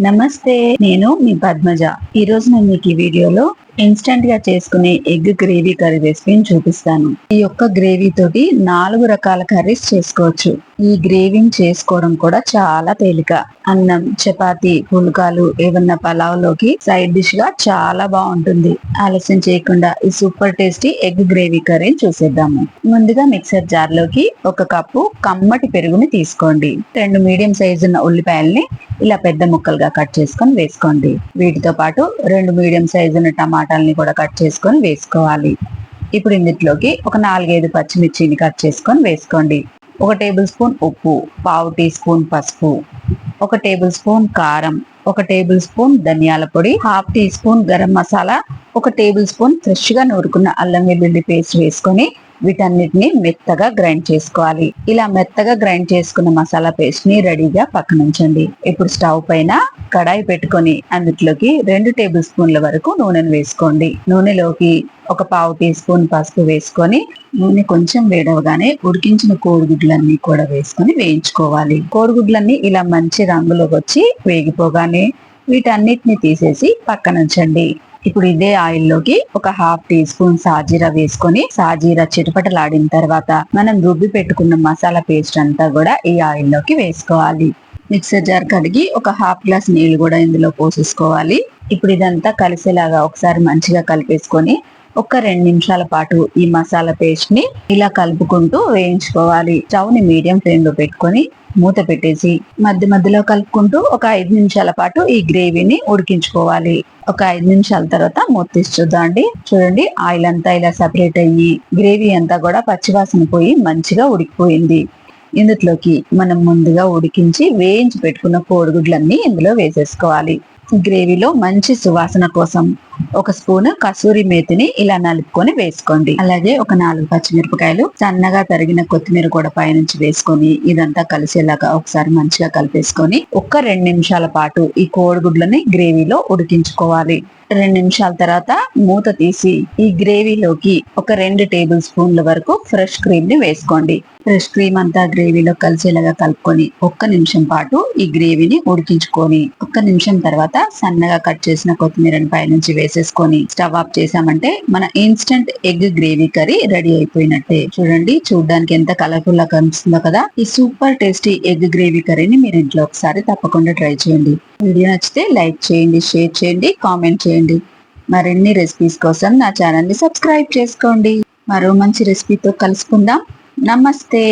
నమస్తే, నేను మీ పద్మజ. ఈ రోజు నేను మీకు ఈ వీడియోలో ఇన్స్టెంట్ గా చేసుకునే ఎగ్ గ్రేవీ కర్రీ రెసిపీని చూపిస్తాను. ఈ యొక్క గ్రేవీ తోటి 4 రకాల కర్రీస్ చేసుకోవచ్చు. ఈ గ్రేవీని చేసుకోవడం కూడా చాలా తేలిక. అన్నం, చపాతి, పుల్కాలు, ఏమన్నా పలావ్ లోకి సైడ్ డిష్ గా చాలా బాగుంటుంది. ఆలస్యం చేయకుండా ఈ సూపర్ టేస్టీ ఎగ్ గ్రేవీ కర్రీని చూసేద్దాము. ముందుగా మిక్సర్ జార్ లోకి 1 కప్పు కమ్మటి పెరుగుని తీసుకోండి. 2 మీడియం సైజు ఉన్న ఉల్లిపాయల్ని ఇలా పెద్ద ముక్కలుగా కట్ చేసుకొని వేసుకోండి. వీటితో పాటు 2 మీడియం సైజు ఉన్న టమాటాలని కూడా కట్ చేసుకొని వేసుకోవాలి. ఇప్పుడు ఇందులోకి ఒక 4-5 పచ్చిమిర్చిని కట్ చేసుకొని వేసుకోండి. 1 టేబుల్ స్పూన్ ఉప్పు, 1/2 టీ స్పూన్ పసుపు, 1 టేబుల్ స్పూన్ కారం, 1 టేబుల్ స్పూన్ ధనియాల పొడి, 1/2 teaspoon garam masala, 1 tablespoon fresh గా నూరుకున్న అల్లం వెల్లుల్లి పేస్ట్ వేసుకొని వీటన్నిటిని మెత్తగా గ్రైండ్ చేసుకోవాలి. ఇలా మెత్తగా గ్రైండ్ చేసుకున్న మసాలా పేస్ట్ ని రెడీగా పక్కన ఉంచండి. ఇప్పుడు స్టవ్ పైన కడాయి పెట్టుకొని అందులోకి 2 టేబుల్ స్పూన్ల వరకు నూనెను వేసుకోండి. నూనెలోకి 1/4 టీ స్పూన్ పసుపు వేసుకొని నూనె కొంచెం వేడవగానే ఉడికించిన కోడిగుడ్లన్నీ కూడా వేసుకొని వేయించుకోవాలి. కోడిగుడ్లన్నీ ఇలా మంచి రంగులోకి వచ్చి వేగిపోగానే వీటన్నిటిని తీసేసి పక్కన ఉంచండి. ఇప్పుడు ఇదే ఆయిల్ లోకి 1/2 టీ స్పూన్ సాజీరా వేసుకొని సాజీరా చిటపటలాడిన తర్వాత మనం రుబ్బి పెట్టుకున్న మసాలా పేస్ట్ అంతా కూడా ఈ ఆయిల్ లోకి వేసుకోవాలి. మిక్సర్ జార్ కడిగి 1/2 గ్లాస్ నీళ్లు కూడా ఇందులో పోసేసుకోవాలి. ఇప్పుడు ఇదంతా కలిసేలాగా ఒకసారి మంచిగా కలిపేసుకొని 2 నిమిషాల పాటు ఈ మసాలా పేస్ట్ ని ఇలా కలుపుకుంటూ వేయించుకోవాలి. స్టవ్ ని మీడియం ఫ్లేమ్ లో పెట్టుకొని మూత పెట్టేసి మధ్య మధ్యలో కలుపుకుంటూ 5 నిమిషాల పాటు ఈ గ్రేవీని ఉడికించుకోవాలి. 5 నిమిషాల తర్వాత మూత తీసి చూద్దామండి. చూడండి, ఆయిల్ అంతా ఇలా సెపరేట్ అయ్యి గ్రేవీ అంతా కూడా పచ్చివాసన పోయి మంచిగా ఉడికిపోయింది. ఇందులోకి మనం ముందుగా ఉడికించి వేయించి పెట్టుకున్న కోడిగుడ్లన్నీ ఇందులో వేసేసుకోవాలి. గ్రేవీలో మంచి సువాసన కోసం 1 స్పూన్ కసూరి మేతిని ఇలా నలుపుకొని వేసుకోండి. అలాగే 4 పచ్చిమిరపకాయలు, సన్నగా తరిగిన కొత్తిమీర కూడా పైనుంచి వేసుకొని ఇదంతా కలిసేలాగా ఒకసారి మంచిగా కలిపేసుకొని 2 నిమిషాల పాటు ఈ కోడిగుడ్లని గ్రేవీలో ఉడికించుకోవాలి. 2 నిమిషాల తర్వాత మూత తీసి ఈ గ్రేవీలోకి 2 టేబుల్ స్పూన్ల వరకు ఫ్రెష్ క్రీమ్ ని వేసుకోండి. ఫ్రెష్ క్రీమ్ అంతా గ్రేవీలో కలిసేలాగా కలుపుకొని 1 నిమిషం పాటు ఈ గ్రేవీని ఉడికించుకొని 1 నిమిషం తర్వాత సన్నగా కట్ చేసిన కొత్తిమీరని పైనుంచి వేసేసుకొని స్టవ్ ఆఫ్ చేసామంటే మన instant egg gravy curry ready అయిపోయినట్టే. చూడండి, చూడడానికి ఎంత కలర్ఫుల్ గా కనిపిస్తుందో కదా. ఈ సూపర్ టేస్టీ ఎగ్ గ్రేవీ కర్రీని మీరు ఇంట్లో ఒకసారి తప్పకుండా ట్రై చేయండి. వీడియో నచ్చితే లైక్ చేయండి, షేర్ చేయండి, కామెంట్ చేయండి. మరిన్ని రెసిపీస్ కోసం నా ఛానల్ ని సబ్స్క్రైబ్ చేసుకోండి. మరో మంచి రెసిపీతో కలుసుకుందాం. నమస్తే.